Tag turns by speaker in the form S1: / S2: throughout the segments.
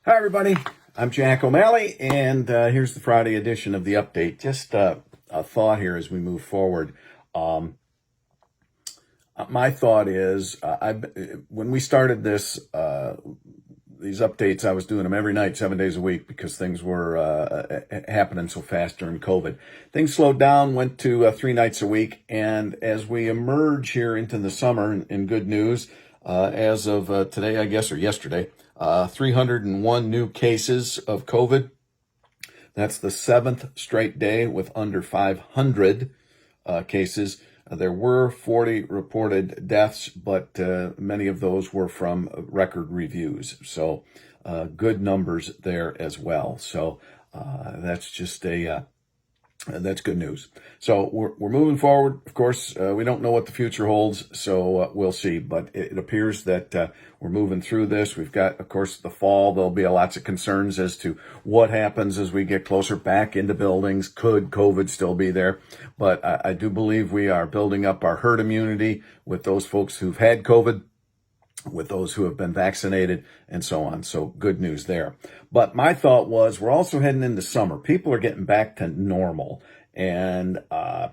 S1: Hi, everybody. I'm Jack O'Malley, and here's the Friday edition of the update. Just a thought here as we move forward. Um, my thought is, when we started these updates, I was doing them every night, 7 days a week, because things were happening so fast during COVID. Things slowed down, went to 3 nights a week, and as we emerge here into the summer, in good news, as of today, I guess, or yesterday, 301 new cases of COVID. That's the seventh straight day with under 500 cases. There were 40 reported deaths, but many of those were from record reviews. So good numbers there as well. So that's just that's good news. So we're moving forward. Of course, we don't know what the future holds, so we'll see. But it appears that we're moving through this. We've got, of course, the fall. There'll be lots of concerns as to what happens as we get closer back into buildings. Could COVID still be there? But I do believe we are building up our herd immunity with those folks who've had COVID, with those who have been vaccinated, and so on. So good news there. But my thought was, we're also heading into summer. People are getting back to normal, and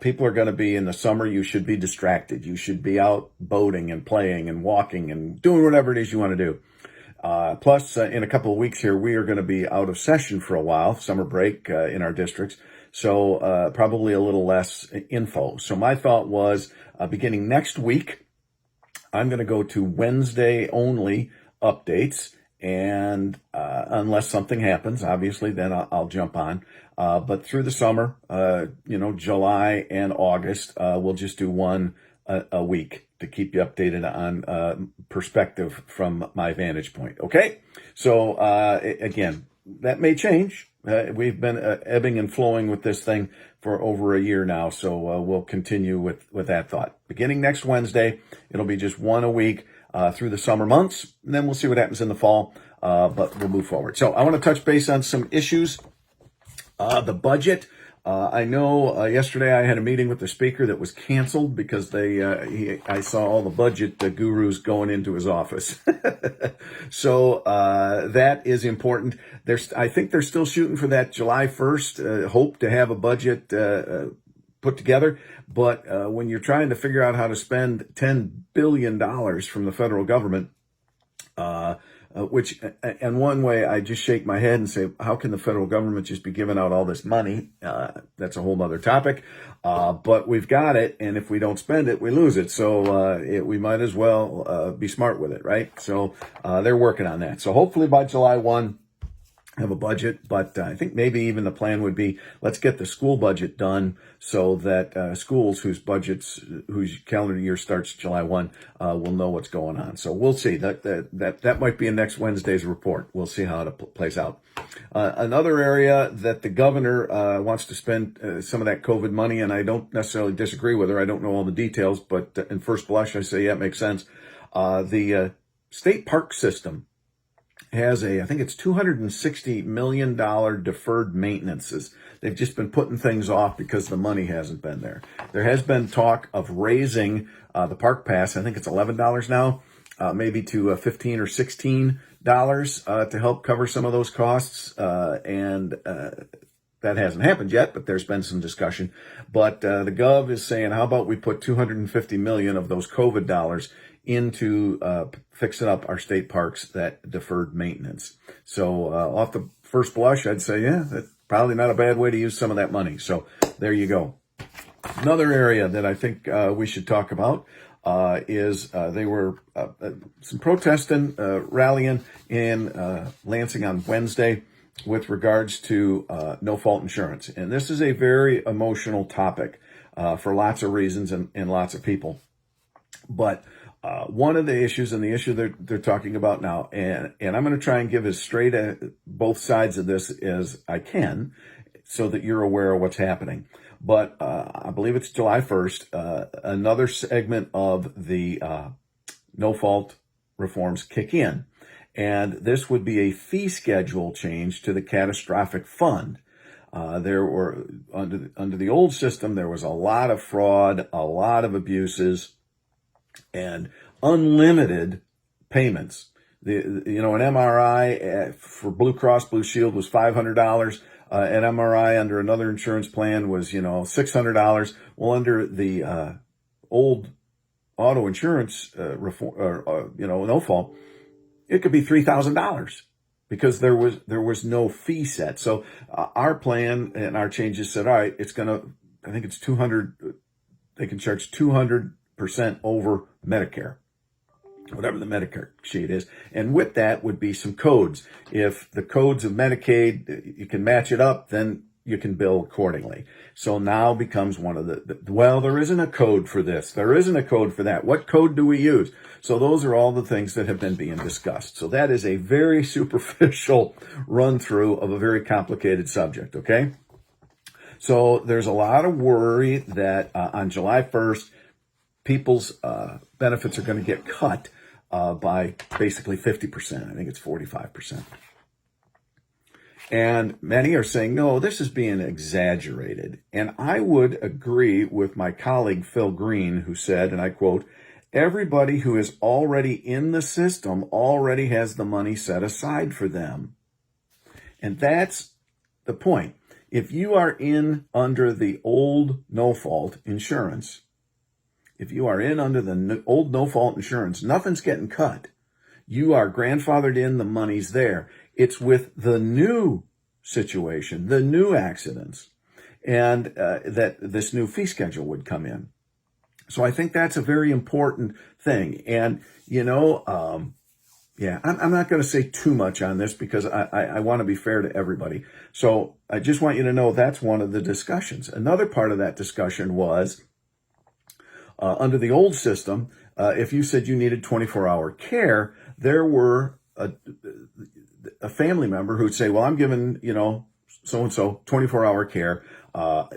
S1: people are going to be in the summer. You should be distracted. You should be out boating and playing and walking and doing whatever it is you want to do. Plus, in a couple of weeks here, we are going to be out of session for a while, summer break in our districts. So probably a little less info. So my thought was, beginning next week, I'm going to go to Wednesday only updates, and unless something happens, obviously, then I'll jump on. But through the summer, July and August, we'll just do one a week to keep you updated on perspective from my vantage point. Okay? So, again, that may change. We've been ebbing and flowing with this thing for over a year now, so we'll continue with that thought. Beginning next Wednesday, it'll be just one a week through the summer months, and then we'll see what happens in the fall, but we'll move forward. So I want to touch base on some issues. The budget. I know yesterday I had a meeting with the speaker that was canceled because I saw all the budget gurus going into his office. So that is important. I think they're still shooting for that July 1st, hope to have a budget put together. But when you're trying to figure out how to spend $10 billion from the federal government, and one way I just shake my head and say, how can the federal government just be giving out all this money? That's a whole other topic. But we've got it, and if we don't spend it, we lose it. So we might as well be smart with it, right? So they're working on that. So hopefully by July 1, have a budget, but I think maybe even the plan would be, let's get the school budget done so that schools whose calendar year starts July 1 will know what's going on. So we'll see. That might be in next Wednesday's report. We'll see how it plays out. Another area that the governor wants to spend some of that COVID money, and I don't necessarily disagree with her. I don't know all the details, but in first blush, I say, yeah, it makes sense. The state park system has I think it's $260 million deferred maintenances. They've just been putting things off because the money hasn't been there. There has been talk of raising the park pass. I think it's $11 now, maybe to $15 or $16 to help cover some of those costs. And that hasn't happened yet, but there's been some discussion. But the Gov is saying, how about we put $250 million of those COVID dollars into fixing up our state parks, that deferred maintenance. So off the first blush, I'd say, yeah, that's probably not a bad way to use some of that money. So there you go. Another area that I think we should talk about is they were some protesting, rallying in Lansing on Wednesday with regards to no-fault insurance. And this is a very emotional topic for lots of reasons and lots of people. But one of the issues, and the issue they're talking about now, and I'm going to try and give as straight both sides of this as I can so that you're aware of what's happening. But I believe it's July 1st, another segment of the no-fault reforms kick in. And this would be a fee schedule change to the catastrophic fund. There were, under the old system, there was a lot of fraud, a lot of abuses, and unlimited payments An MRI for Blue Cross Blue Shield was $500. An MRI under another insurance plan was, $600. Well, under the old auto insurance reform, no fault, it could be $3,000 because there was no fee set. So our plan and our changes said, all right, I think it's 200. They can charge 200% over Medicare, whatever the Medicare sheet is. And with that would be some codes. If the codes of Medicaid, you can match it up, then you can bill accordingly. So now becomes one of there isn't a code for this. There isn't a code for that. What code do we use? So those are all the things that have been being discussed. So that is a very superficial run through of a very complicated subject. Okay. So there's a lot of worry that on July 1st, people's benefits are going to get cut by basically 50%. I think it's 45%. And many are saying, no, this is being exaggerated. And I would agree with my colleague Phil Green, who said, and I quote, everybody who is already in the system already has the money set aside for them. And that's the point. If you are in under the old no-fault insurance, if you are in under the old no-fault insurance, nothing's getting cut. You are grandfathered in, the money's there. It's with the new situation, the new accidents, and that this new fee schedule would come in. So I think that's a very important thing. And, I'm not going to say too much on this because I want to be fair to everybody. So I just want you to know that's one of the discussions. Another part of that discussion was under the old system, if you said you needed 24-hour care, there were a family member who'd say, well, I'm giving, so-and-so 24-hour care,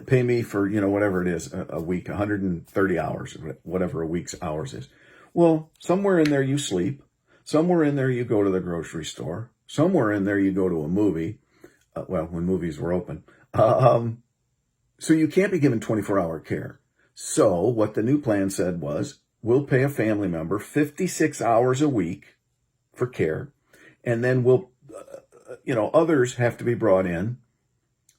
S1: pay me for, whatever it is, a week, 130 hours, whatever a week's hours is. Well, somewhere in there you sleep. Somewhere in there you go to the grocery store. Somewhere in there you go to a movie. When movies were open. So you can't be given 24-hour care. So what the new plan said was, we'll pay a family member 56 hours a week for care. And then we'll, others have to be brought in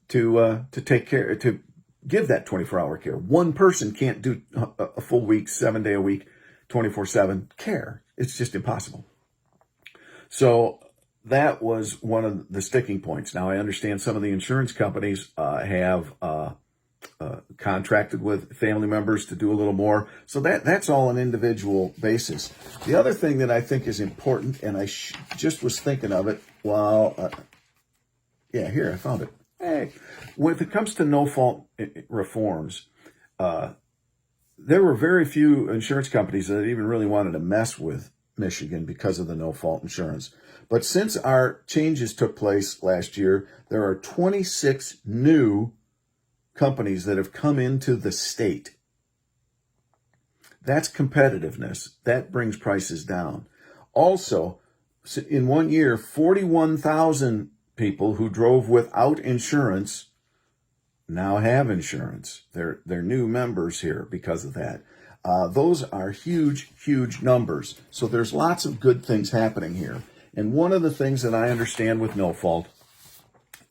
S1: to take care, to give that 24-hour care. One person can't do a full week, 7-day a week, 24/7 care. It's just impossible. So that was one of the sticking points. Now, I understand some of the insurance companies have contracted with family members to do a little more. So that's all an individual basis. The other thing that I think is important, and I just was thinking of it while, here, I found it. Hey, when it comes to no-fault reforms, there were very few insurance companies that even really wanted to mess with Michigan because of the no-fault insurance. But since our changes took place last year, there are 26 new companies that have come into the state. That's competitiveness. That brings prices down. Also, in 1 year, 41,000 people who drove without insurance now have insurance. They're new members here because of that. Those are huge, huge numbers. So there's lots of good things happening here. And one of the things that I understand with no fault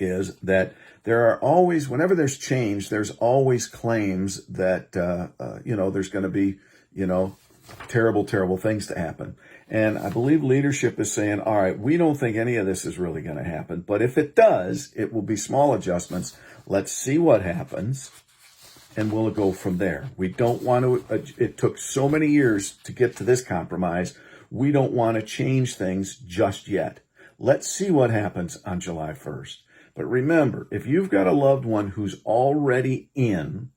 S1: is that there are always, whenever there's change, there's always claims that, there's going to be, terrible, terrible things to happen. And I believe leadership is saying, all right, we don't think any of this is really going to happen. But if it does, it will be small adjustments. Let's see what happens. And we'll go from there. We don't want to, it took so many years to get to this compromise. We don't want to change things just yet. Let's see what happens on July 1st. But remember, if you've got a loved one who's already in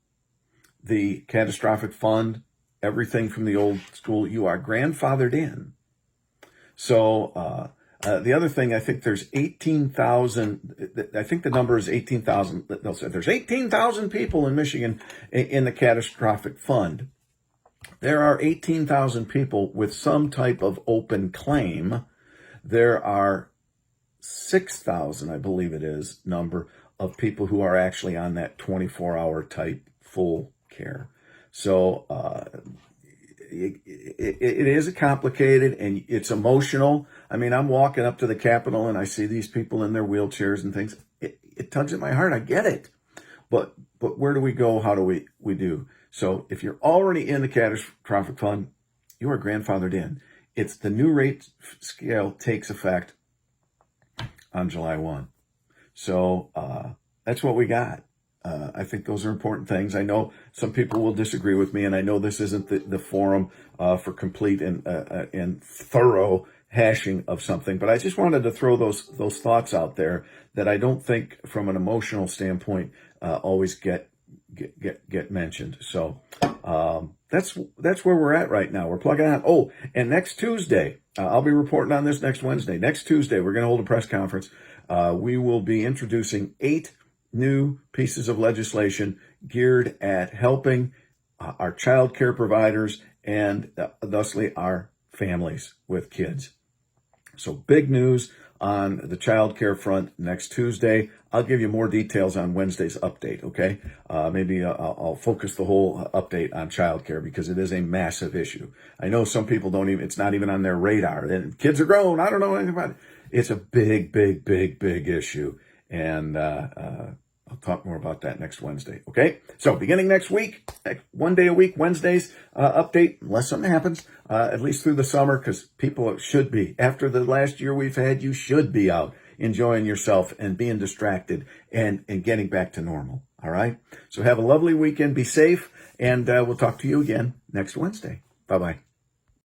S1: the catastrophic fund, everything from the old school, you are grandfathered in. So the other thing, I think there's 18,000, I think the number is 18,000. They'll say there's 18,000 people in Michigan in the catastrophic fund. There are 18,000 people with some type of open claim. There are 6,000, I believe it is, number of people who are actually on that 24-hour type full care. So it is complicated and it's emotional. I mean, I'm walking up to the Capitol and I see these people in their wheelchairs and things. It tugs at my heart. I get it. But where do we go? How do we do? So if you're already in the catastrophic fund, you are grandfathered in. It's the new rate scale takes effect on July 1. So that's what we got. I think those are important things. I know some people will disagree with me, and I know this isn't the forum for complete and thorough hashing of something, but I just wanted to throw those thoughts out there that I don't think, from an emotional standpoint, always get mentioned. So that's where we're at right now. We're plugging on. Oh, and next Tuesday, I'll be reporting on this next Wednesday. Next Tuesday, we're going to hold a press conference. We will be introducing 8 new pieces of legislation geared at helping our child care providers and thusly our families with kids. So big news on the child care front next Tuesday. I'll give you more details on Wednesday's update, okay? Maybe I'll focus the whole update on child care because it is a massive issue. I know some people it's not even on their radar. And kids are grown. I don't know anything about it. It's a big issue. And I'll talk more about that next Wednesday, okay? So beginning next week, 1 day a week, Wednesdays, update, unless something happens, at least through the summer, because people should be. After the last year we've had, you should be out enjoying yourself and being distracted and getting back to normal, all right? So have a lovely weekend, be safe, and we'll talk to you again next Wednesday. Bye-bye.